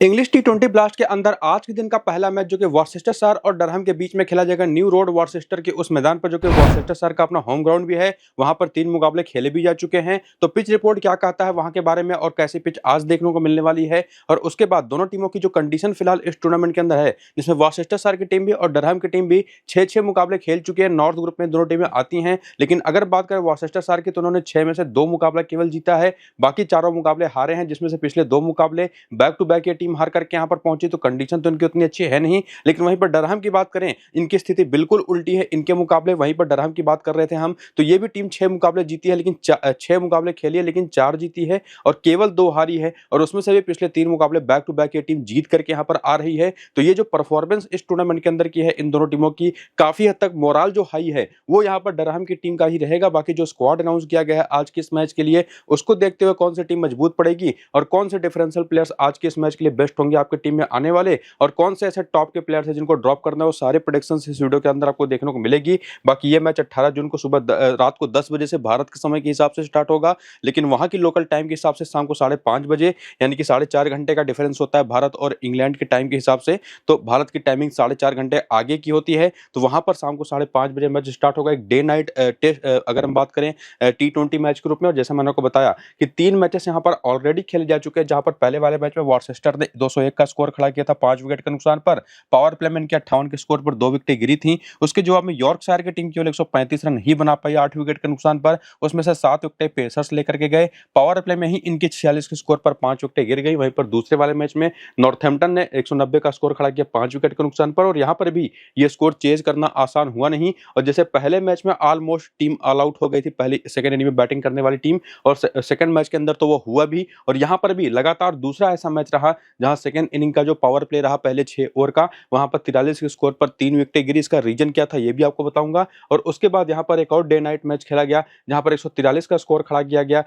English टी20 blast के अंदर आज के दिन का पहला मैच जो कि वॉर्सेस्टरशायर और डरहम के बीच में खेला जाएगा न्यू रोड वॉर्सेस्टर के उस मैदान पर, जो कि वॉर्सेस्टरशायर का अपना होम ग्राउंड भी है। वहां पर 3 मुकाबले खेले भी जा चुके हैं। तो पिच रिपोर्ट क्या कहता है वहां के बारे में और कैसी पिच आज देखने को मिलने वाली है, और उसके बाद दोनों टीमों की जो कंडीशन फिलहाल इस टूर्नामेंट के अंदर है, जिसमें वॉर्सेस्टरशायर की टीम भी और डरहम की टीम भी 6-6 मुकाबले खेल चुकी है। नॉर्थ ग्रुप में दोनों टीमें आती हैं, लेकिन अगर बात करें वॉर्सेस्टरशायर की तो उन्होंने 6 में से 2 मुकाबला केवल जीता है, बाकी चारों मुकाबले हारे हैं, जिसमें से पिछले 2 मुकाबले बैक टू बैक ये टीम हार करके यहाँ पर पहुंची। तो कंडीशन तो इनकी उतनी अच्छी है नहीं, लेकिन वहीं पर डरहम की बात करें, इनकी स्थिति बिल्कुल उल्टी है इनके मुकाबले। वहीं पर डरहम की बात कर रहे थे हम, तो ये भी टीम 6 मुकाबले जीती है, लेकिन 6 मुकाबले खेली है लेकिन 4 जीती है और केवल 2 हारी है, और उसमें से भी पिछले 3 मुकाबले बैक टू बैक ये टीम जीत करके यहाँ पर आ रही है। तो ये जो परफॉर्मेंस इस टूर्नामेंट के अंदर की है इन दोनों टीमों की, काफी हद तक मोराल जो हाई है वो यहाँ पर डरहम की टीम का ही रहेगा। बाकी जो स्क्वाड अनाउंस किया गया है आज के इस मैच के लिए, उसको देखते हुए कौन सी टीम मजबूत पड़ेगी और कौन से डिफरेंशियल प्लेयर्स आज के इस मैच के लिए बेस्ट होंगे आपकी टीम में आने वाले, और कौन से ऐसे टॉप के प्लेयर्स हैं जिनको ड्रॉप करना है, वो सारे प्रेडिक्शंस इस वीडियो के अंदर आपको देखने को मिलेगी। बाकी ये मैच 18 जून को सुबह रात को 10 बजे से भारत के समय के हिसाब से स्टार्ट होगा, लेकिन वहां की लोकल टाइम के हिसाब से शाम को 5:30 बजे, यानी कि 4.5 घंटे का डिफरेंस होता है भारत और इंग्लैंड के टाइम के हिसाब से। तो भारत की टाइमिंग 4.5 घंटे आगे की होती है, तो वहां पर शाम को 5:30 बजे मैच स्टार्ट होगा। एक डे नाइट टेस्ट अगर हम बात करें T20 मैच के रूप में, और जैसा मैंने आपको बताया कि 3 मैचेस यहां पर ऑलरेडी खेले जा चुके हैं, जहां पर पहले वाले मैच में वॉर्सेस्टर ने 201 का स्कोर खड़ा किया था 5 विकेट के नुकसान पर। पावर प्ले में इनके 58 के स्कोर पर 2 विकेटें गिरी थी। उसके जवाब में यॉर्कशायर की टीम केवल 135 रन ही बना पाई 8 विकेट के नुकसान पर, उसमें से 7 विकेटें पेसर्स लेकर के गए। पावर प्ले में ही इनके 46 के स्कोर पर 5 विकेटें गिर गई। वहीं पर दूसरे वाले मैच में नॉर्थहैम्पटन ने 190 का स्कोर खड़ा किया 5 विकेट के नुकसान पर, और यहां पर भी ये स्कोर चेज करना आसान हुआ नहीं। और जैसे पहले मैच में ऑलमोस्ट टीम ऑल आउट हो गई थी पहली सेकंड इनिंग में बैटिंग करने वाली टीम, और सेकंड मैच के अंदर तो वो हुआ भी, और यहां पर भी लगातार दूसरा ऐसा मैच रहा जहां सेकंड इनिंग का जो पावर प्ले रहा पहले 6 ओवर का, वहां पर 43 के स्कोर पर 3 विकेटें गिरी। इसका रीजन क्या था ये भी आपको बताऊंगा। और उसके बाद यहां पर एक और डे नाइट मैच खेला गया जहां पर 143 का स्कोर खड़ा किया गया।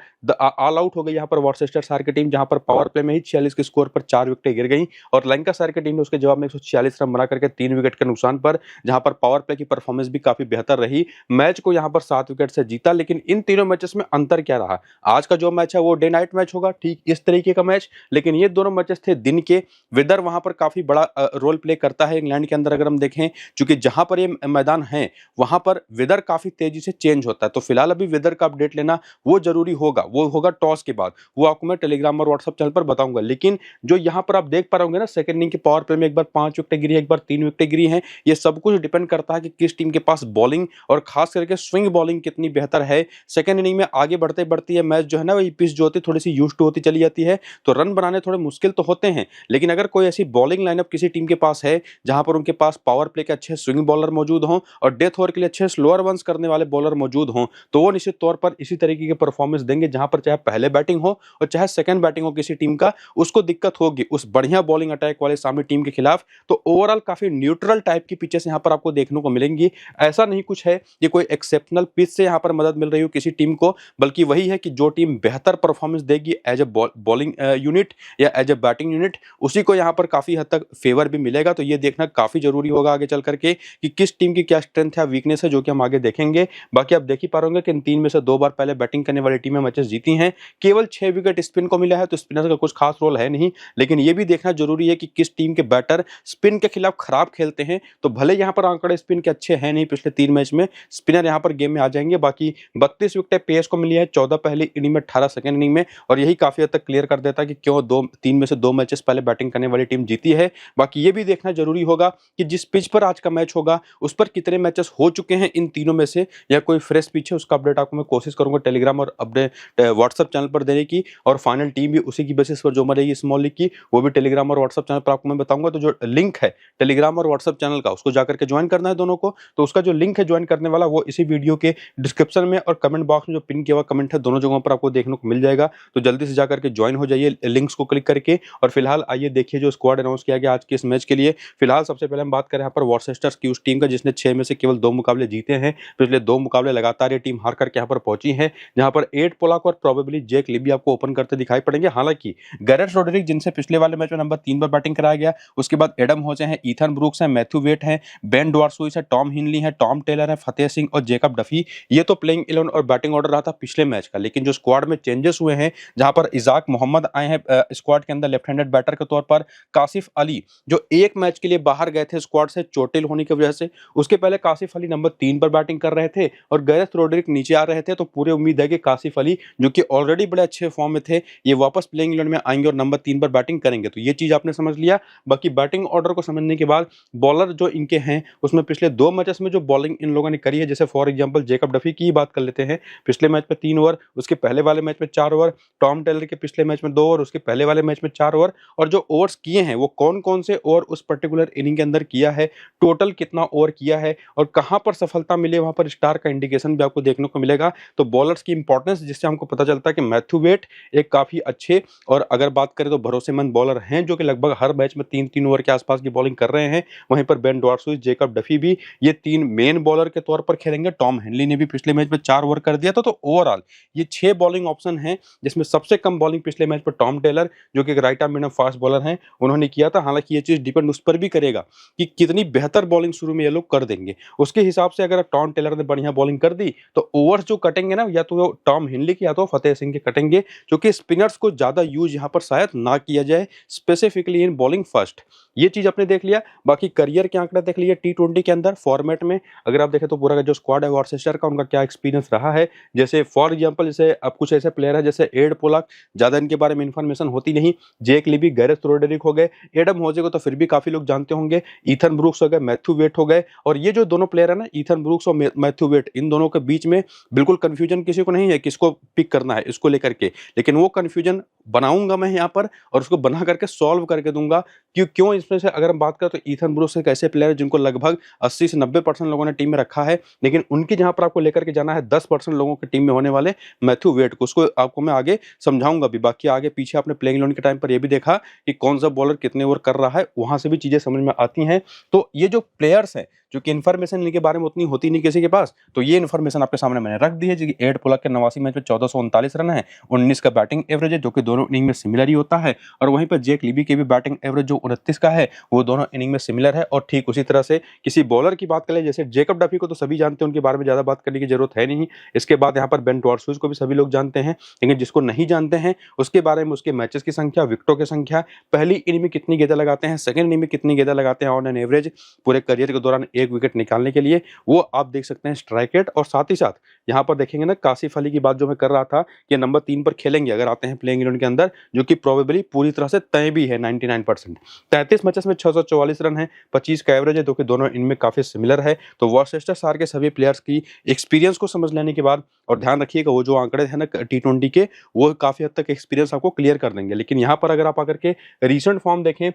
ऑल आउट हो गई यहां पर वॉर्सेस्टरशायर की टीम, जहां पर पावर प्ले में ही 46 के स्कोर पर 4 विकेटें गिर गई, और लंकाशायर की टीम ने उसके जवाब में 146 रन बना करके 3 विकेट के नुकसान पर, जहां पर पावर प्ले की परफॉर्मेंस भी काफी बेहतर रही, मैच को यहां पर 7 विकेट से जीता। लेकिन इन तीनों मैचेस में अंतर क्या रहा, आज का जो मैच है वो डे नाइट मैच होगा, ठीक इस तरीके का मैच, लेकिन ये दोनों मैचेस थे दिन के। वेदर वहां पर काफी बड़ा रोल प्ले करता है इंग्लैंड के अंदर। अगर हम देखें, क्योंकि जहां पर ये मैदान है वहां पर वेदर काफी तेजी से चेंज होता है, तो फिलहाल अभी वेदर का अपडेट लेना वो जरूरी होगा, वो होगा टॉस के बाद, वो आपको मैं टेलीग्राम और व्हाट्सएप चैनल पर बताऊंगा। लेकिन जो यहां पर आप देख पा रहे होंगे ना, सेकंड इनिंग के पावर प्ले में एक बार 5 विकेट गिरी है, एक बार 3 विकेट गिरी है। ये सब कुछ डिपेंड करता है कि किस टीम के पास बॉलिंग और खास करके स्विंग बॉलिंग कितनी बेहतर है। सेकंड इनिंग में आगे बढ़ते बढ़ते ये मैच जो है ना, वही पिच जो होती है थोड़ी सी यूज्ड टू होती चली जाती है, तो रन बनाने थोड़े मुश्किल तो होते हैं। लेकिन अगर कोई ऐसी बॉलिंग लाइनअप किसी टीम के पास है जहां पर उनके पास पावर प्ले के अच्छे स्विंग बॉलर मौजूद हों और डेथ ओवर के लिए अच्छे स्लोअर वंस करने वाले बॉलर मौजूद हों, तो वो निश्चित तौर पर इसी तरीके की परफॉर्मेंस देंगे, जहां पर चाहे पहले बैटिंग हो और चाहे सेकंड बैटिंग हो किसी टीम का, उसको दिक्कत होगी उस बढ़िया बॉलिंग अटैक वाले सामने टीम के खिलाफ। तो ओवरऑल काफी न्यूट्रल टाइप की पिचेस यहां पर आपको देखने को मिलेंगी। ऐसा नहीं कुछ है ये कोई एक्सेप्शनल पिच से यहां पर मदद मिल रही हो किसी टीम को, बल्कि वही है कि जो टीम बेहतर परफॉर्मेंस देगी एज ए बॉलिंग यूनिट या एज ए बैटिंग यूनिट, उसी को यहां पर काफी हद तक फेवर भी मिलेगा। तो ये देखना काफी जरूरी होगा आगे चल करके कि किस टीम की क्या स्ट्रेंथ है वीकनेस है, जो कि हम आगे देखेंगे। बाकी आप देख ही पा रहे होंगे कि इन 3 में से 2 बार पहले बैटिंग करने वाली टीमें मैचेस जीती हैं। केवल 6 विकेट स्पिन को मिला है, तो स्पिनर का कुछ खास रोल है नहीं, लेकिन ये भी देखना जरूरी है कि किस टीम के बैटर स्पिन के खिलाफ खराब खेलते हैं। तो भले यहां पर आंकड़े स्पिन के अच्छे हैं नहीं पिछले 3 मैच में, स्पिनर यहां पर गेम में आ जाएंगे। बाकी 32 विकेटें पेस को मिली है, 14 पहली इनिंग में, 18 सेकंड इनिंग में, और यही काफी हद तक क्लियर कर देता है कि क्यों 3 में से 2 मैचेस पहले बैटिंग करने वाली टीम जीती है। बाकी ये भी देखना जरूरी होगा कि जिस पिच पर आज का मैच होगा उस पर कितने मैचेस हो चुके हैं इन तीनों में से, या कोई फ्रेश पिच है, उसका अपडेट आपको मैं कोशिश करूंगा टेलीग्राम और अपडेट व्हाट्सएप चैनल पर देने की, और फाइनल टीम भी उसी की बेसिस पर जो मरेगी स्मॉल लीग की, वो भी टेलीग्राम और व्हाट्सएप चैनल पर आपको मैं बताऊंगा। तो जो लिंक है टेलीग्राम और व्हाट्सएप चैनल का, उसको जाकर के ज्वाइन करना है दोनों को। तो उसका जो लिंक है ज्वाइन करने वाला, वो इसी वीडियो के डिस्क्रिप्शन में और कमेंट बॉक्स में जो पिन किया हुआ कमेंट है, दोनों जगहों पर आपको देखने को मिल जाएगा। तो जल्दी से जाकर के ज्वाइन हो जाइए लिंक्स को क्लिक करके। और फिलहाल आइए देखिए जो स्क्वाड अनाउंस किया गया आज के इस मैच के लिए। फिलहाल सबसे पहले हम बात करें यहाँ पर वॉर्सेस्टर्स की उस टीम का जिसने 6 में से केवल 2 मुकाबले जीते हैं। पिछले 2 मुकाबले लगातार ये टीम हार करके यहाँ पर पहुंची है, जहां पर एड पोलाक और प्रोबेबली जैक लिबी आपको ओपन करते दिखाई पड़ेंगे। हालांकि गैरेट रोड्रिग्स, जिनसे पिछले वाले मैच में नंबर 3 पर बैटिंग कराया गया, उसके बाद एडम होचे हैं, ईथन ब्रूक्स हैं, मैथ्यू वेट हैं, बेन डॉर्सुइस है, टॉम हिनली है, टॉम टेलर है, फतेह सिंह और जेकब डफी। ये तो प्लेइंग 11 और बैटिंग ऑर्डर रहा था पिछले मैच का। लेकिन जो स्क्वाड में चेंजेस हुए हैं, जहां पर इजाक मोहम्मद आए हैं स्क्वाड के अंदर लेफ्ट हैंडेड इंडिपेंडेंट बैटर के तौर पर कासिफ अली, जो एक मैच के लिए बाहर गए थे स्क्वाड से चोटिल होने की वजह से। उसके पहले कासिफ अली नंबर 3 पर बैटिंग कर रहे थे और गैरेथ रोड्रिक नीचे आ रहे थे, तो पूरी उम्मीद है कि कासिफ अली जो कि ऑलरेडी बड़े अच्छे फॉर्म में थे, ये वापस प्लेइंग 11 में आएंगे और नंबर 3 पर बैटिंग करेंगे। तो ये चीज आपने समझ लिया। बाकी बैटिंग ऑर्डर को समझने के बाद बॉलर जो इनके हैं उसमें पिछले 2 मैचेस में जो बॉलिंग इन लोगों ने करी है, जैसे फॉर एग्जांपल जेकब डफी की ही बात कर लेते हैं। पिछले मैच में 3 ओवर, उसके पहले वाले मैच में 4 ओवर, टॉम टेलर के पिछले मैच में 2 ओवर, उसके पहले वाले मैच में 4 ओवर, और जो ओवर्स किए हैं वो कौन-कौन से ओवर उस पर्टिकुलर इनिंग के अंदर किया है, टोटल कितना ओवर किया है और कहां पर सफलता मिली, वहां पर स्टार का इंडिकेशन भी आपको देखने को मिलेगा। तो बॉलर्स की इंपॉर्टेंस जिससे हमको पता चलता है कि मैथ्यू वेट एक काफी अच्छे और अगर बात करें तो भरोसेमंद बॉलर हैं, जो कि लगभग हर मैच में 3-3 ओवर के आसपास की बॉलिंग कर रहे हैं। वहीं पर बेन डॉर्सुइस, जेकब डफी भी ये 3 मेन बॉलर के तौर पर खेलेंगे। टॉम हेनली ने भी पिछले मैच में 4 ओवर कर दिया था। तो ओवरऑल ये 6 बॉलिंग ऑप्शन हैं, जिसमें सबसे कम बॉलिंग पिछले मैच पर टॉम टेलर, जो कि एक right arm medium fast bowler हैं, उन्होंने किया था। हालांकि ये चीज डिपेंड उस पर भी करेगा कि कितनी बेहतर बॉलिंग शुरू में ये लोग कर देंगे। उसके हिसाब से अगर टॉम टेलर ने बढ़िया बॉलिंग कर दी तो ओवर्स जो कटेंगे ना, या तो टॉम हेनली के या तो फतेह सिंह के कटेंगे, क्योंकि स्पिनर्स को ज्यादा यूज यहाँ पर शायद ना किया जाए, स्पेसिफिकली इन बॉलिंग फर्स्ट। ये चीज आपने देख लिया। बाकी करियर के आंकड़े देख लिए टी20 के अंदर फॉर्मेट में। अगर आप देखें तो पूरा का जो स्क्वाड है वॉर्सेस्टर का, उनका क्या एक्सपीरियंस रहा है। जैसे फॉर एग्जांपल, जैसे अब कुछ ऐसे प्लेयर है जैसे एड पोलाक, ज्यादा इनके बारे में इंफॉर्मेशन होती नहीं। जेक लिबी, गैरेथ रोड्रिक हो गए, एडम होजे को तो फिर भी काफी लोग जानते होंगे, ईथन ब्रूक्स हो गए, मैथ्यू वेट हो गए। और ये जो दोनों प्लेयर है ना, ईथन ब्रूक्स और मैथ्यू वेट, इन दोनों के बीच में बिल्कुल कंफ्यूजन किसी को नहीं है किसको पिक करना है इसको लेकर के, लेकिन वो कंफ्यूजन बनाऊंगा मैं यहाँ पर और उसको बना करके सॉल्व करके दूंगा। क्यों इसमें से अगर हम बात करें तो ईथन ब्रूक्स एक ऐसे प्लेयर जिनको लगभग 80 से 90% लोगों ने टीम में रखा है, लेकिन उनकी जहां पर आपको लेकर के जाना है 10% लोगों की टीम में होने वाले मैथ्यू वेट को, उसको आपको मैं आगे समझाऊंगा भी। बाकी आगे पीछे आपने प्लेइंग 11 के टाइम पर यह भी देखा कि कौन सा बॉलर कितने ओवर कर रहा है, वहां से भी चीजें समझ में आती हैं। तो ये जो प्लेयर्स हैं, जो कि इन्फॉर्मेशन इनके बारे में उतनी होती नहीं किसी के पास, तो ये इन्फॉर्मेशन आपके सामने मैंने रख दी है। जो कि एड पोलाक के 89 मैच में 1439 रन है, 19 का बैटिंग एवरेज है, जो कि दोनों इनिंग में सिमिलर ही होता है। और वहीं पर जेक लिबी के भी बैटिंग एवरेज जो 29 का है, वो दोनों इनिंग में सिमिलर है। और ठीक उसी तरह से किसी बॉलर की बात करें, जैसे जेकब डफी को तो सभी जानते हैं, उनके बारे में ज्यादा बात करने की जरूरत है नहीं। इसके बाद यहाँ पर बेन डॉर्सुइस को भी सभी लोग जानते हैं, लेकिन जिसको नहीं जानते हैं उसके बारे में उसके मैचेस की संख्या, विकेटों की संख्या, पहली इनिंग में कितनी गेंदें लगाते हैं, सेकंड इनिंग में कितनी गेंदें लगाते हैं ऑन एन एवरेज पूरे करियर के दौरान एक विकेट निकालने के लिए, वो आप देख सकते हैं स्ट्राइक रेट। और साथ ही साथ यहाँ पर देखेंगे ना, कासिफ अली की बात जो मैं कर रहा था कि नंबर 3 पर खेलेंगे अगर आते हैं प्लेइंग 11 के अंदर, जो कि प्रोबेबली पूरी तरह से तय भी है 99%। 33 मैचेस में 644 रन है, 25 का एवरेज है, जो कि दोनों इनमें काफी सिमिलर है। तो वॉर्सेस्टर के सभी प्लेयर्स की एक्सपीरियंस को समझ लेने के बाद, और ध्यान रखिएगा वो जो आंकड़े हैं ना टी20 के, वो काफी हद तक एक्सपीरियंस आपको क्लियर कर देंगे। लेकिन यहाँ पर अगर आप आकर के रीसेंट फॉर्म देखें,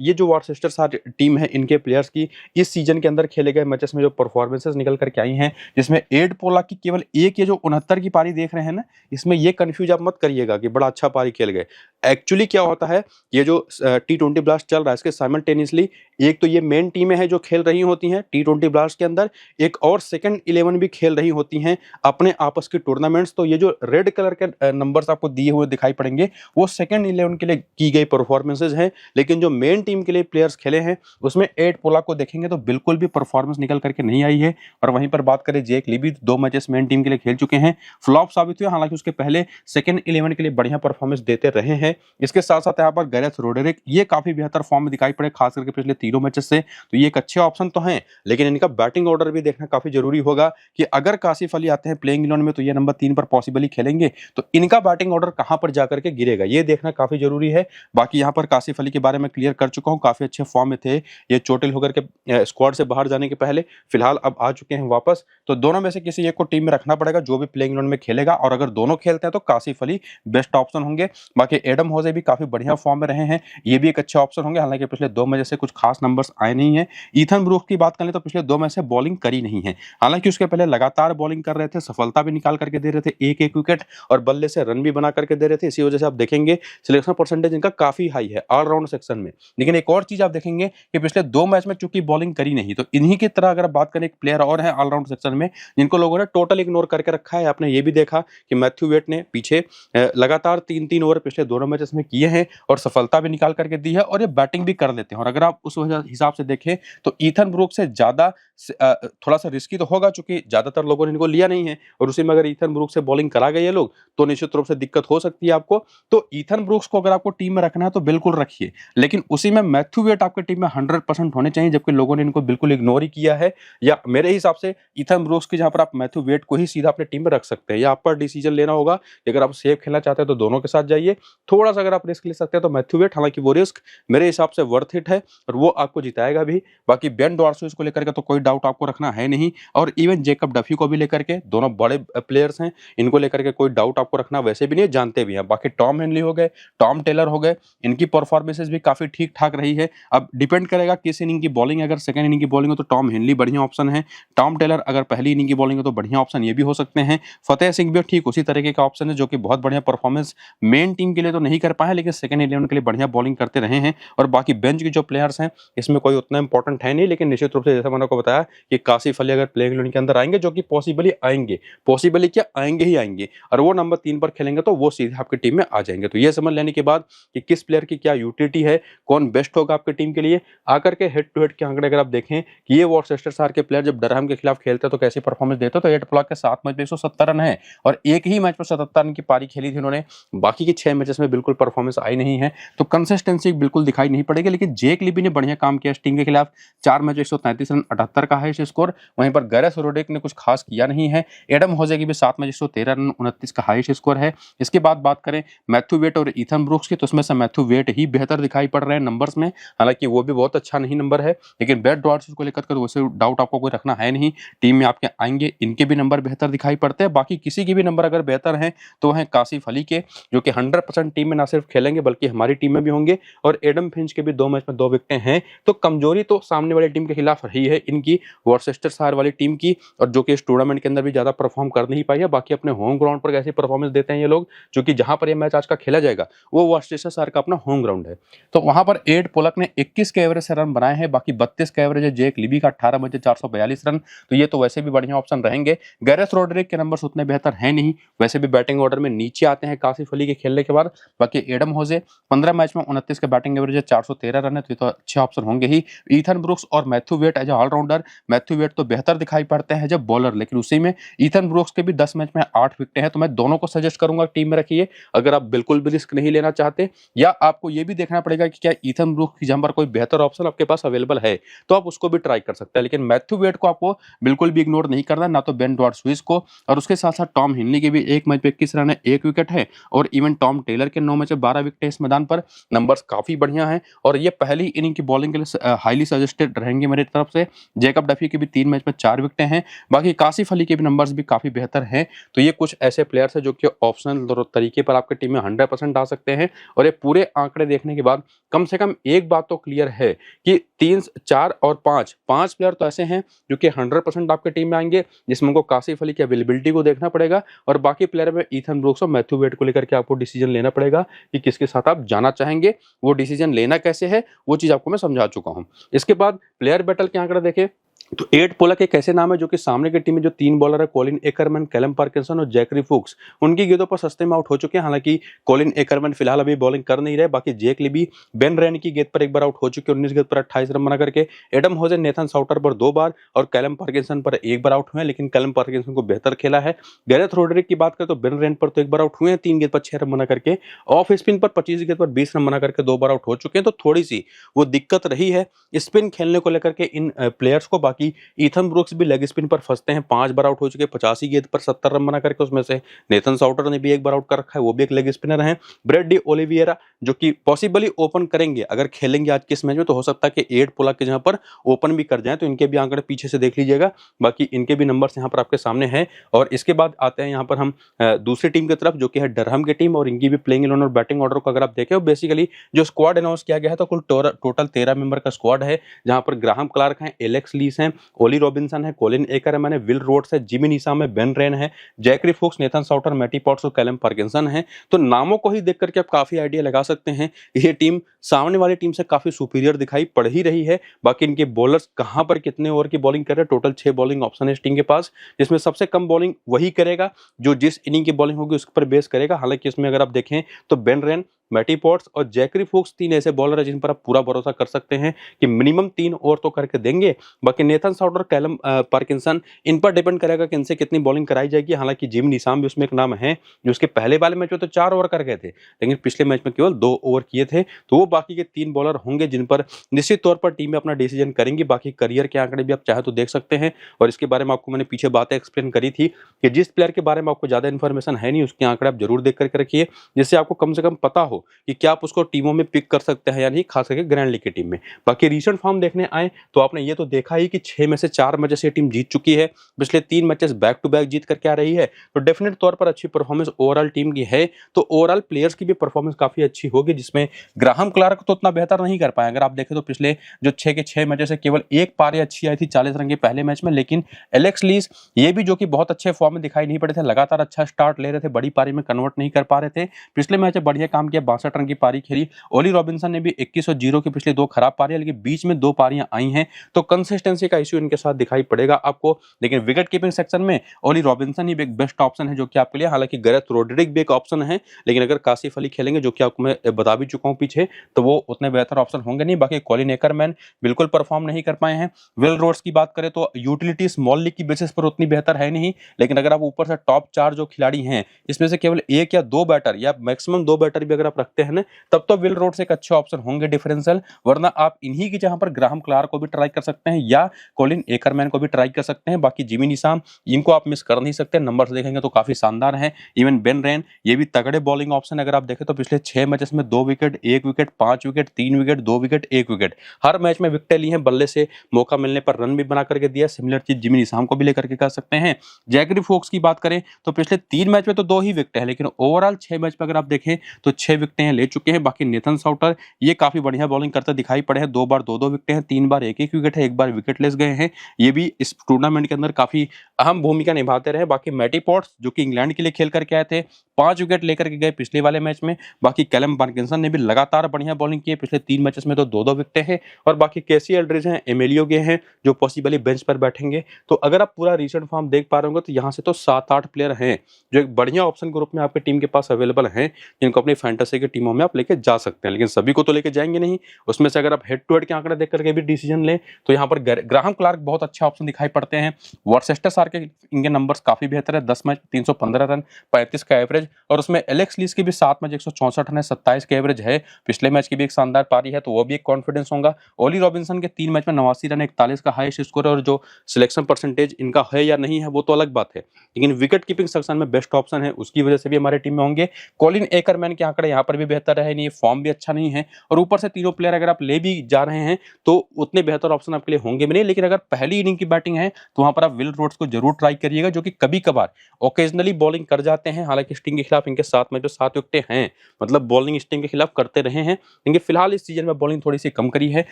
ये जो वॉर्सेस्टर टीम है इनके प्लेयर्स की इस सीजन के अंदर खेले गए मैचेस में जो परफॉर्मेंसेस निकल करके आई हैं, जिसमें एड पोलाक की केवल एक, ये जो 69 की पारी देख रहे हैं ना, इसमें ये कंफ्यूज आप मत करिएगा कि बड़ा अच्छा पारी खेल गए। एक्चुअली क्या होता है, ये जो टी20 ब्लास्ट चल रहा है इसके साइमल्टेनियसली एक तो ये मेन टीमें हैं जो खेल रही होती हैं टी20 ब्लास्ट के अंदर, एक और सेकंड 11 भी खेल रही होती हैं अपने आपस की टूर्नामेंट्स। तो ये जो रेड कलर के नंबर्स आपको दिए हुए दिखाई पड़ेंगे, वो सेकंड 11 के लिए की गई परफॉर्मेंसेज हैं। लेकिन जो मेन टीम के लिए प्लेयर्स खेले हैं उसमें एड पोलाक को देखेंगे तो बिल्कुल भी परफॉर्मेंस निकल करके नहीं आई है। और वहीं पर बात करें, जेक लिबी 2 मैचेस मेन टीम के लिए खेल चुके हैं, फ्लॉप साबित हुए, हालांकि उसके पहले सेकंड 11 के लिए बढ़िया परफॉर्मेंस देते रहे हैं। इसके साथ साथ यहाँ पर गैरेथ रोड्रिक ये काफी बेहतर फॉर्म में दिखाई पड़े, खास करके पिछले 3 मैचेस से। तो ये एक अच्छे ऑप्शन तो हैं, लेकिन इनका बैटिंग ऑर्डर भी देखना काफी जरूरी होगा कि अगर कासिफ अली आते हैं प्लेइंग 11 में तो ये नंबर 3 पर पॉसिबली खेलेंगे, तो इनका बैटिंग ऑर्डर कहां पर जाकर के गिरेगा, ये देखना काफी जरूरी है। बाकी यहाँ पर कासिफ अली के बारे में क्लियर कर चुका हूँ, काफी अच्छे फॉर्म में थे ये चोटिल होकर के स्क्वाड से बाहर जाने के पहले। फिलहाल अब आ चुके हैं वापस, तो दोनों में से किसी एक को टीम में रखना पड़ेगा जो भी प्लेइंग 11 में खेलेगा। और अगर दोनों खेलते हैं तो कासिफ अली बेस्ट ऑप्शन होंगे। बाकी एडम होजे भी काफी बढ़िया फॉर्म में रहे हैं, ये भी एक अच्छे ऑप्शन होंगे, हालांकि पिछले 2 मैच से कुछ खास नंबर्स आए नहीं है। ईथन ब्रूक्स की बात करें तो पिछले 2 मैच से बॉलिंग करी नहीं है, हालांकि उसके पहले लगातार बॉलिंग कर रहे थे, सफलता भी निकाल करके दे रहे थे, एक एक विकेट और बल्ले से रन भी बना करके दे रहे थे। इसी वजह से आप देखेंगे सिलेक्शन परसेंटेज इनका काफी हाई है ऑलराउंड सेक्शन में। लेकिन एक और चीज आप देखेंगे कि पिछले 2 मैच में चूंकि बॉलिंग करी नहीं, तो इन्हीं की तरह अगर बात करें एक प्लेयर और है ऑलराउंड सेक्शन में जिनको लोगों ने टोटल इग्नोर करके रखा है। आपने ये भी देखा कि मैथ्यू वेट ने पीछे लगातार 3-3 ओवर पिछले दोनों चारों मैचेस में किए हैं और सफलता भी निकाल करके दी है और ये बैटिंग भी कर लेते हैं। और अगर आप उस वजह हिसाब से देखें तो ईथन ब्रूक से ज़्यादा थोड़ा सा रिस्की तो होगा, चूंकि ज़्यादातर लोगों ने इनको लिया नहीं है और उसी में अगर ईथन ब्रूक से बॉलिंग करा गए ये लोग तो निश्चित रूप से दिक्कत हो सकती है आपको। तो ईथन ब्रूक्स को अगर आपको टीम में रखना है तो बिल्कुल रखिए, लेकिन उसी में मैथ्यू वेट आपकी टीम में 100% होने चाहिए, जबकि लोगों ने इनको बिल्कुल इग्नोर ही किया है। या मेरे हिसाब से ईथन ब्रूक्स की जहां पर आप मैथ्यू वेट को ही सीधा अपने टीम में रख सकते हैं, या आप पर डिसीजन लेना होगा कि अगर आप सेफ खेलना चाहते हैं तो दोनों के साथ जाइए, थोड़ा सा अगर आप रिस्क ले सकते हैं तो मैथ्यू वेट, हालांकि वो रिस्क मेरे हिसाब से वर्थ इट है और वो आपको जिताएगा भी। बाकी बेन डॉर्सो को लेकर के तो कोई डाउट आपको रखना है नहीं, और इवन जेकब डफी को भी लेकर के, दोनों बड़े प्लेयर्स हैं, इनको लेकर के कोई डाउट आपको रखना वैसे भी नहीं, जानते भी हैं। बाकी टॉम हेनली हो गए, टॉम टेलर हो गए, इनकी परफॉर्मेंसेस भी काफी ठीक ठाक रही है। अब डिपेंड करेगा किस इनिंग की बॉलिंग, अगर सेकंड इनिंग की बॉलिंग हो तो टॉम हेनली बढ़िया ऑप्शन है, टॉम टेलर अगर पहली इनिंग की बॉलिंग हो तो बढ़िया ऑप्शन ये भी हो सकते हैं, फतेह सिंह भी ठीक उसी तरीके का ऑप्शन है जो कि बहुत बढ़िया परफॉर्मेंस मेन टीम के लिए तो नहीं कर पाए लेकिन सेकंड 11 के लिए बढ़िया बॉलिंग करते रहे हैं। और बाकी बेंच के जो प्लेयर्स हैं इसमें कोई उतना इंपॉर्टेंट है नहीं, लेकिन निश्चित रूप से जैसा मैंने आपको बताया कि कासिफ अली अगर प्लेइंग 11 के अंदर आएंगे, जो कि पॉसिबली आएंगे, पॉसिबली क्या आएंगे ही आएंगे, और वो नंबर 3 पर खेलेंगे तो वो सीधे आपकी टीम में आ जाएंगे। तो ये समझ लेने के बाद कि किस प्लेयर की क्या यूटिलिटी है, कौन बेस्ट होगा आपकी टीम के लिए, आकर के हेड टू हेड के आंकड़े अगर आप देखें कि ये वॉर्सेस्टरशायर के प्लेयर जब डरहम के खिलाफ खेलते तो कैसी परफॉर्मेंस देते, तो 8 ब्लॉक के 7 मैच में 170 रन है और एक ही मैच पर 77 रन की पारी खेली थी उन्होंने, बाकी के 6 मैचेस में बिल्कुल परफॉर्मेंस आई नहीं है, तो कंसिस्टेंसी बिल्कुल दिखाई नहीं पड़ेगी। लेकिन जेक लिबी ने बढ़िया काम किया टीम के खिलाफ, 4 मैच 133 रन 78 का हाईएस्ट स्कोर, वहीं पर गैरेथ रोड्रिग्स ने कुछ खास किया नहीं है। एडम होजे की भी 7 मैच 113 रन 29 का हाईएस्ट स्कोर है। इसके बाद बात करें मैथ्यू वेट और ईथन ब्रूक्स की, तो उसमें से मैथ्यू वेट ही बेहतर दिखाई पड़ रहे हैं नंबर्स में, हालांकि वो भी बहुत अच्छा नहीं नंबर है, लेकिन बेन डॉर्सो को लेकर तो वैसे डाउट आपको कोई रखना है नहीं, टीम में आपके आएंगे, इनके भी नंबर बेहतर दिखाई पड़ते हैं। बाकी किसी के भी नंबर अगर बेहतर हैं तो हैं कासिफ अली के, जो कि 100% टीम में ना सिर्फ खेलेंगे बल्कि हमारी टीम में भी होंगे, और एडम फिंच के भी 2 मैच में 2 विकेटें हैं। तो कमजोरी तो सामने वाली टीम के खिलाफ रही है इनकी, वॉर्सेस्टरशायर वाली टीम की, और जो कि इस टूर्नामेंट के अंदर भी ज्यादा परफॉर्म कर नहीं पाई है। बाकी अपने होम ग्राउंड पर कैसी परफॉर्मेंस देते हैं ये लोग, जो कि जहां पर ये मैच आज का खेला जाएगा वो वॉर्सेस्टरशायर का अपना होम ग्राउंड है। तो वहां पर एड पोलक ने 21 के एवरेज से रन बनाए हैं, बाकी 32 का एवरेज है जेक लिबी का, 18 मैच 442 रन, तो ये तो वैसे भी बढ़िया ऑप्शन रहेंगे। गैरेथ रोड्रिग्स के नंबर्स उतने बेहतर हैं नहीं, वैसे भी बैटिंग ऑर्डर में नीचे आते हैं कासिफ अली के खेलने के बाद। बाकी एडम होजे 15 मैच में 29 का बैटिंग एवरेज है, 413 रन है, तो ये तो अच्छे ऑप्शन होंगे ही। ईथन ब्रूक्स और Matthew Wade as all-rounder, Matthew Wade तो बेहतर दिखाई पड़ते हैं जब बॉलर, लेकिन उसी में ईथन ब्रूक्स के भी 10 मैच में 8 विकेट हैं, तो मैं दोनों को सजेस्ट करूंगा टीम में रखिए अगर आप बिल्कुल भी रिस्क नहीं लेना चाहते, या आपको ये भी देखना पड़ेगा कि क्या ईथन ब्रूक्स की जगह पर कोई बेहतर ऑप्शन आपके पास अवेलेबल है तो आप उसको भी ट्राई कर सकते हैं। लेकिन मैथ्यू वेट को आपको बिल्कुल भी इग्नोर नहीं करना, ना तो बेन डॉर्सो को, और उसके साथ साथ टॉम हेनली के भी 1 मैच में 21 रन है, 1 विकेट है, और इवन टॉम टेलर के 9 मैच में 12 विकेट है इस मैदान पर, नंबर्स काफी बढ़िया हैं, और ये पहली इनिंग की बॉलिंग के लिए हाईली सजेस्टेड रहेंगे मेरी तरफ से। जेकब डफी के भी 3 मैच में 4 विकेट हैं, बाकी कासिफ अली के भी नंबर्स भी काफी बेहतर हैं। तो ये कुछ ऐसे प्लेयर्स हैं जो कि ऑप्शनल तरीके पर आपकी टीम में 100% आ सकते हैं, और ये पूरे आंकड़े देखने के बाद कम से कम एक बात तो क्लियर है कि 3, 4 और 5 प्लेयर तो ऐसे हैं जो कि 100% आपके टीम में आएंगे, जिसमें उनको कासिफ अली की अवेलेबिलिटी को देखना पड़ेगा, और बाकी प्लेयर में ईथन ब्रूक्स और मैथ्यू वेट को लेकर के आपको डिसीजन लेना पड़ेगा कि किसके साथ आप जाना चाहेंगे। वो डिसीजन लेना कैसे है वो चीज आपको मैं समझा चुका हूं। इसके बाद प्लेयर बैटल के आंकड़े देखें तो एड पोलक एक ऐसे नाम है जो कि सामने की टीम में जो 3 बॉलर है, कॉलिन एकरमैन, कैलम पार्किंसन और जैकरी फुक्स, उनकी गेंदों पर सस्ते में आउट हो चुके हैं। हालांकि कॉलिन एकरमैन फिलहाल अभी बॉलिंग कर नहीं रहे, बाकी जेक लिबी बेन रैन की गेंद पर एक बार आउट हो चुके हैं, 19 गेंद पर 28 रन बना करके। एडम होजे नेथन साउटर पर 2 बार और कैलम पार्किंसन पर 1 बार आउट हुए हैं, लेकिन कैलम पार्किंसन को बेहतर खेला है। गैरेथ रोड्रिग्स की बात करें तो बेन रैन पर तो 1 बार आउट हुए हैं, 3 गेंद पर 6 रन बना करके। ऑफ स्पिन पर 25 गेंद पर 20 रन बना करके 2 बार आउट हो चुके हैं, तो थोड़ी सी वो दिक्कत रही है स्पिन खेलने को लेकर के इन प्लेयर्स को। बाकी ईथन ब्रूक्स भी लेग स्पिन पर फंसते हैं, 5 बार आउट हो चुके हैं, 85 गेंद पर 70 रन बना करके, उसमें से नेथन साउटर ने भी 1 बार आउट कर रखा है, वो भी एक लेग स्पिनर हैं। ब्रेड डी ओलिविएरा जो कि पॉसिबली ओपन करेंगे, अगर खेलेंगे आज किस मैच में तो हो सकता है कि एड पोलक के जहां पर ओपन भी कर जाएं, तो इनके भी आंकड़े पीछे से देख लीजिएगा। बाकी इनके भी नंबर्स यहाँ पर आपके सामने हैं। और इसके बाद आते हैं यहाँ पर हम दूसरी टीम की तरफ जो कि है डरहम की टीम, और इनकी भी प्लेइंग 11 और बैटिंग ऑर्डर को अगर आप देखें, बेसिकली जो स्क्वाड अनाउंस किया गया है तो कुल टोटल 13 मेंबर का स्क्वाड है, जहां पर ग्राहम क्लार्क हैं, एलेक्स लीस हैं, ओली रॉबिन्सन है, कॉलिन एकरमैन है, विल रोड्स है, जिमी नीसाम है, बेन रैन है, जैकरी फुक्स, नेथन साउटर, मैटी पॉट्स और कैलम पार्किंसन है। तो नामों को ही देख करके आप काफी आइडिया लगा सकते हैं ये टीम सामने वाली टीम से काफी सुपीरियर दिखाई पड़ ही रही है। बाकी इनके बॉलर्स कहां पर कितने ओवर की बॉलिंग कर रहे हैं, टोटल 6 बॉलिंग ऑप्शन है इस टीम के पास, जिसमें सबसे कम बॉलिंग वही करेगा जो जिस इनिंग की बॉलिंग होगी उसके पर बेस करेगा। हालांकि इसमें अगर आप देखें तो बेन रैन मैटी पॉट्स और जैकरी फूक्स 3 ऐसे बॉलर हैं जिन पर आप पूरा भरोसा कर सकते हैं कि मिनिमम 3 ओवर तो करके देंगे। बाकी नेथन साउटर, कैलम पार्किंसन, इन पर डिपेंड करेगा कि इनसे कितनी बॉलिंग कराई जाएगी। हालांकि जिम निशाम भी उसमें एक नाम है, जो उसके पहले वाले मैच में तो 4 ओवर कर गए थे, लेकिन पिछले मैच में केवल 2 ओवर किए थे। तो वो बाकी के 3 बॉलर होंगे जिन पर निश्चित तौर पर टीमें अपना डिसीजन करेंगी। बाकी करियर के आंकड़े भी आप चाहे तो देख सकते हैं, और इसके बारे में आपको मैंने पीछे बातें एक्सप्लेन करी थी कि जिस प्लेयर के बारे में आपको ज्यादा इन्फॉर्मेशन है नहीं, उसके आंकड़े आप जरूर देख करके रखिए, जिससे आपको कम से कम पता हो कि क्या आप उसको टीमों में पिक कर सकते हैं या नहीं, खास करके ग्रैंड लीग की टीम में। बाकी रिसेंट फॉर्म देखने आए तो आपने ये तो देखा ही कि 6 में से 4 मैचेस ये टीम जीत चुकी है, पिछले 3 मैचेस बैक टू बैक जीत करके आ रही है। तो डेफिनेट तौर पर अच्छी परफॉर्मेंस ओवरऑल टीम की है। तो ओवरऑल प्लेयर्स की भी परफॉर्मेंस काफी अच्छी होगी, जिसमें ग्राहम क्लार्क तो उतना बेहतर नहीं कर पाए। अगर आप देखें तो पिछले जो 6 के 6 मैचेस है, केवल एक पारी अच्छी आई थी 40 रन के पहले मैच में, लेकिन एलेक्स लीस ये भी जो कि बहुत अच्छे फॉर्म में दिखाई नहीं पड़े थे, लगातार अच्छा स्टार्ट ले रहे थे, बड़ी पारी में कन्वर्ट नहीं कर पा रहे थे। पिछले मैच में बढ़िया काम किया, 62 रन की पारी खेली। ओली रॉबिन्सन ने भी 21 और 0 की पिछले 2 खराब पारी, लेकिन बीच में 2 पारियां आई हैं, तो कंसिस्टेंसी का इश्यू इनके साथ दिखाई पड़ेगा आपको। लेकिन विकेट कीपिंग सेक्शन में ओली रॉबिन्सन ही एक बेस्ट ऑप्शन है जो कि आपके लिए। हालांकि गैरेथ रोड्रिग्स भी एक ऑप्शन है, लेकिन अगर कासिफ अली खेलेंगे, जो कि आपको मैं बता भी चुका हूं पीछे, तो वो उतने बेहतर ऑप्शन होंगे नहीं। बाकी कॉलिन एकरमैन बिल्कुल परफॉर्म नहीं कर पाए हैं। विल रोड्स की बात करें तो यूटिलिटी स्मॉल लीग की बेसिस पर उतनी बेहतर है नहीं, लेकिन अगर आप ऊपर से टॉप 4 जो खिलाड़ी हैं, इसमें से केवल 1 या 2 बैटर या मैक्सिमम 2 बैटर भी अगर आप रखते हैं ना, तब तो विल रोड्स एक अच्छे ऑप्शन होंगे डिफरेंशियल। वरना आप इन्हीं की जहां पर ग्राहम क्लार्क को भी ट्राई कर सकते हैं या कॉलिन एकरमैन को भी ट्राई कर सकते हैं। बाकी जिमी निशाम, इनको आप मिस कर नहीं सकते, नंबर्स देखेंगे तो काफी शानदार हैं। इवन बेन रेन, ये भी तगड़े बॉलिंग ऑप्शन। अगर आप देखें तो पिछले 6 मैचेस में 2 wicket, 1 wicket, 5 wicket, 3 wicket, 2 wicket, 1 wicket, हर मैच में विकेटें ली हैं। बल्ले से मौका मिलने पर रन भी बना करके दिया। सिमिलर चीज जिमी निशाम को भी लेकर के कर सकते हैं। जैकरी फोक्स की बात करें तो पिछले 3 मैच में तो 2 ही विकेट है, लेकिन ओवरऑल 6 मैच में अगर आप देखें तो 6 विकेटें ले चुके हैं। बाकी नेथन साउटर ये काफी बढ़िया बॉलिंग करते दिखाई पड़े हैं। 2 बार 2-2 विकेट हैं, 3 बार 1-1 विकेट है, 1 बार विकेट लेस गए हैं। ये भी इस टूर्नामेंट के अंदर काफी अहम भूमिका निभाते रहे। बाकी मैटी पॉट्स जो कि इंग्लैंड के लिए खेल करके आए थे, 5 विकेट लेकर के गए पिछले वाले मैच में। बाकी कैलम पार्किंसन ने भी लगातार बढ़िया बॉलिंग की है, पिछले 3 मैचेस में तो 2-2 विकेटें हैं। और बाकी केसी एल्ड्रिज हैं, एमिलियो गे हैं, जो पॉसिबली बेंच पर बैठेंगे। तो अगर आप पूरा रिसेंट फॉर्म देख पा रहे होंगे तो यहाँ से तो 7-8 प्लेयर हैं जो एक बढ़िया ऑप्शन के रूप में आपकी टीम के पास अवेलेबल हैं, जिनको अपनी फैंटेसी की टीमों में आप लेके जा सकते हैं। लेकिन सभी को तो लेके जाएंगे नहीं। उसमें से अगर आप हेड टू हेड के आंकड़े देख करके भी डिसीजन लें तो यहाँ पर ग्राहम क्लार्क बहुत अच्छे ऑप्शन दिखाई पड़ते हैं। वर्सेस्टर सार के इनके नंबर्स काफी बेहतर है, 10 मैच 315 रन, 35 का एवरेज। और उसमें एलेक्स लीस की भी 7 मैच 164 रन है, 27 का एवरेज है। पिछले मैच की भी एक शानदार पारी है, तो वो भी एक कॉन्फिडेंस होगा। ओली रॉबिन्सन के 3 मैच में 89 रन, 41 का हाईएस्ट स्कोर है। और जो सिलेक्शन परसेंटेज इनका है या नहीं है वो तो अलग बात है, लेकिन विकेट कीपिंग सेक्शन में बेस्ट ऑप्शन है, उसकी वजह से भी हमारे टीम में होंगे। कॉलिन एकरमैन के आंकड़े यहाँ पर भी बेहतर है नहीं, फॉर्म भी अच्छा नहीं है। और ऊपर से तीनों प्लेयर अगर आप ले भी जा रहे हैं तो उतने बेहतर ऑप्शन आपके लिए होंगे भी नहीं। लेकिन अगर पहली इनिंग की बैटिंग है तो वहां पर आप विल रोड्स को जरूर ट्राई करिएगा, जो कि कभी कभार ओकेजनली बॉलिंग कर जाते हैं। हालांकि स्टिंग के खिलाफ इनके 7 में जो 7 विकेटें हैं, मतलब बॉलिंग स्टिंग के खिलाफ करते रहे हैं। इनके फिलहाल इस सीजन में बॉलिंग थोड़ी सी कम करी है,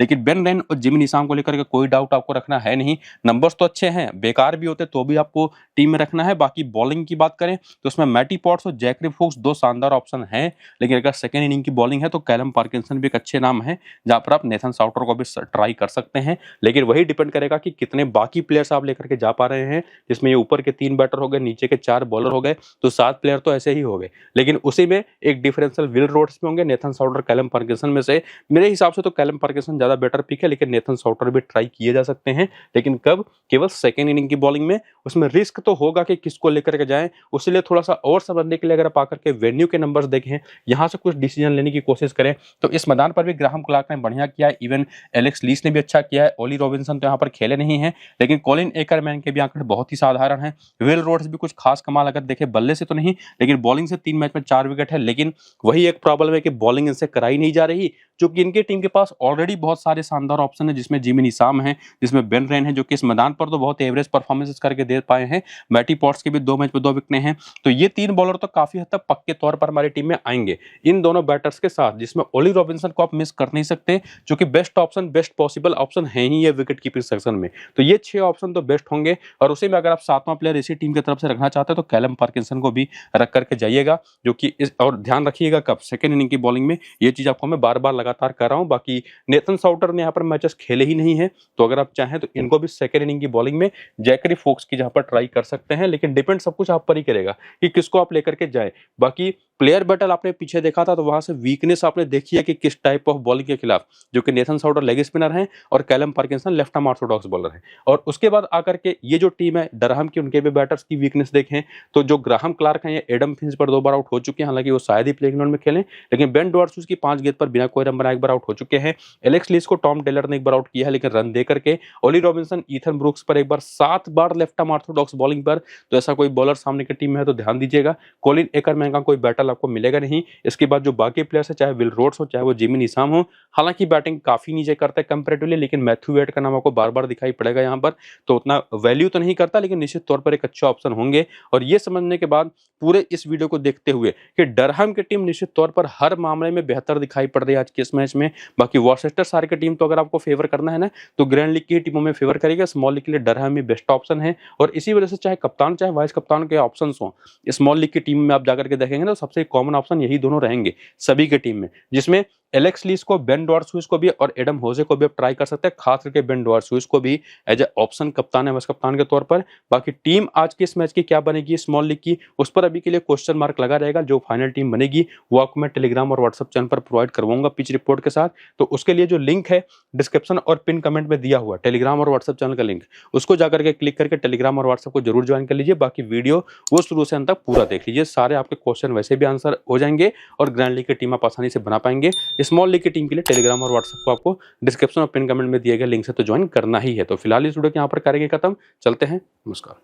लेकिन बेन रेन और जिमी निशाम को लेकर के कोई डाउट आपको रखना है नहीं। नंबर्स तो अच्छे हैं, बेकार भी होते तो भी आपको टीम में रखना है। बाकी बॉलिंग की बात करें तो उसमें मैटी पॉट्स और जैकरी फोक्स 2 शानदार ऑप्शन हैं, लेकिन अगर सेकेंड इनिंग की बॉलिंग है तो कैलम पार्किंसन भी एक अच्छे नाम है, जहां पर आप नेथन साउटर को भी ट्राई कर सकते हैं। लेकिन वही डिपेंड करेगा कि कितने बाकी प्लेयर्स आप लेकर के जा पा रहे हैं, जिसमें ये ऊपर के 3 बैटर हो गए, नीचे के 4 बॉलर हो गए, तो 7 प्लेयर तो ऐसे ही हो गए। लेकिन उसी में एक डिफरेंशियल विल रोड्स में होंगे, नेथन साउटर, कैलम पार्किंसन में से मेरे हिसाब से तो कैलम पार्किंसन ज्यादा बेटर पिक है, लेकिन नेथन साउटर भी ट्राई किए जा सकते हैं। लेकिन कब? केवल सेकेंड इनिंग की बॉलिंग में। उसमें रिस्क तो होगा कि किसको लेकर के जाएं, उसलिए थोड़ा सा और समझने के लिए अगर आप आकर के वेन्यू के नंबर्स देखें, यहां से कुछ डिसीजन लेने की कोशिश करें, तो इस मैदान पर भी ग्राहम क्लार्क ने बढ़िया किया है। इवन एलेक्स लीस ने भी अच्छा किया है। ओली रॉबिन्सन तो यहाँ पर खेले नहीं है, लेकिन कॉलिन एकरमैन के भी आंकड़े बहुत ही साधारण हैं। विल रोड्स भी कुछ खास कमाल अगर देखें, बल्ले से तो नहीं, लेकिन बॉलिंग से 3 मैच में 4 विकेट है। लेकिन वही एक प्रॉब्लम है कि बॉलिंग इनसे कराई नहीं जा रही, क्योंकि इनकी टीम के पास ऑलरेडी बहुत सारे शानदार ऑप्शन है, जिसमें जिमी निशाम है, जिसमें बेन रेन है, जो कि इस मैदान पर तो बहुत एवरेज परफॉर्मेंस करके दे पाए हैं। मैटी पॉट्स के भी 2 मैच में 2 विकेटें हैं। तो ये 3 बॉलर तो काफी हद तक पक्के तौर पर हमारी टीम में आएंगे इन दोनों बैटर्स के साथ, जिसमें ओली रॉबिन्सन को आप मिस कर नहीं सकते, जो कि best option, best possible option है ही है विकेट कीपिंग सेक्शन में। तो ये 6 ऑप्शन तो बेस्ट होंगे। और उसी में अगर आप 7वां प्लेयर इसी टीम की तरफ से रखना चाहते हैं तो कैलम पार्किंसन को भी रख करके जाइएगा, जो कि और ध्यान रखिएगा कब? सेकेंड इनिंग की बॉलिंग में। ये चीज आपको मैं बार बार लगातार कर रहा हूं। बाकी नेथन साउटर ने यहाँ पर मैचेस खेले ही नहीं है, तो अगर आप चाहें तो इनको भी सेकेंड इनिंग की बॉलिंग में जैकरी फोक्स की जहां पर ट्राई कर सकते हैं। लेकिन डिपेंड सब कुछ आप पर ही करेगा कि किसको आप लेकर के जाए। बाकी प्लेयर बैटल आपने पीछे देखा था तो वहां से वीकनेस आपने देखी है कि किस टाइप ऑफ बॉलिंग के खिलाफ, जो कि नेथन साउटर लेग स्पिनर हैं और Callum Parkinson left arm Orthodox bowler हैं। और उसके बाद आकर के ये जो टीम है डरहम की, उनके भी बैटर्स की वीकनेस देखें तो जो ग्राहम क्लार्क हैं ये एडम फिंच पर 2 बार आउट हो चुके हैं, हालांकि वो शायद ही प्लेइंग इलेवन में खेलें, लेकिन बेन डॉर्स की 5 गेंद पर बिना कोई रन बनाए एक बार आउट हो चुके हैं। एलेक्स लीस को टॉम टेलर ने एक बार आउट किया है लेकिन रन दे करके। ओली रॉबिन्सन, ईथन ब्रुक्स पर एक बार, 7 बार लेफ्ट आर्म ऑर्थोडॉक्स बॉलिंग पर, तो ऐसा कोई बॉलर सामने की टीम में है तो ध्यान दीजिएगा। कॉलिन एकरमैन का कोई बैटल आपको मिलेगा नहीं। इसके बाद जो बाकी प्लेयर्स है, चाहे विल रोड्स हो चाहे वो जिमी निसाम हो, हालांकि बैटिंग काफी नीचे करता है कंपैरेटिवली, लेकिन मैथ्यू वेड का नाम आपको बार बार दिखाई पड़ेगा यहाँ पर, तो उतना वैल्यू तो नहीं करता लेकिन निश्चित तौर पर एक अच्छा ऑप्शन होंगे। और ये समझने के बाद पूरे इस वीडियो को देखते हुए कि डरहम की टीम निश्चित तौर पर हर मामले में बेहतर दिखाई पड़ रही है आज के इस मैच में। बाकी वॉर्सेस्टर की टीम तो अगर आपको फेवर करना है ना तो ग्रैंड लीग की टीमों में फेवर करेगा, स्मॉल लीग के लिए डरहम ही बेस्ट ऑप्शन है। और इसी वजह से चाहे कप्तान चाहे वाइस कप्तान के ऑप्शन हो, स्मॉल लीग की टीम में आप जाकर के देखेंगे तो सबसे कॉमन ऑप्शन यही दोनों रहेंगे सभी की टीम में, जिसमें एलेक्स लीस को, बेन डॉर्सुइस को भी और एडम होजे को भी आप ट्राई कर सकते हैं, खास करके बेन डॉर्सुइस को भी एज ए ऑप्शन कप्तान है वाइस कप्तान के तौर पर। बाकी टीम आज के इस मैच की क्या बनेगी स्मॉल लीग की, उस पर अभी के लिए क्वेश्चन मार्क लगा रहेगा। जो फाइनल टीम बनेगी वो आपको मैं टेलीग्राम और व्हाट्सएप चैनल पर प्रोवाइड करवाऊंगा पिच रिपोर्ट के साथ, तो उसके लिए जो लिंक है डिस्क्रिप्शन और पिन कमेंट में दिया हुआ टेलीग्राम और व्हाट्सएप चैनल का लिंक, उसको जाकर के क्लिक करके टेलीग्राम और व्हाट्सएप को जरूर ज्वाइन कर लीजिए। बाकी वीडियो वो शुरू से अंत तक पूरा देख लीजिए, सारे आपके क्वेश्चन वैसे भी आंसर हो जाएंगे और ग्रैंड लीग की टीम आप आसानी से बना पाएंगे। स्मॉल लीग की टीम के लिए टेलीग्राम और व्हाट्सएप को आपको डिस्क्रिप्शन और पिन कमेंट में दिए गए लिंक से तो ज्वाइन करना ही है। तो फिलहाल इस वीडियो को यहाँ पर करेंगे खत्म, चलते हैं, नमस्कार।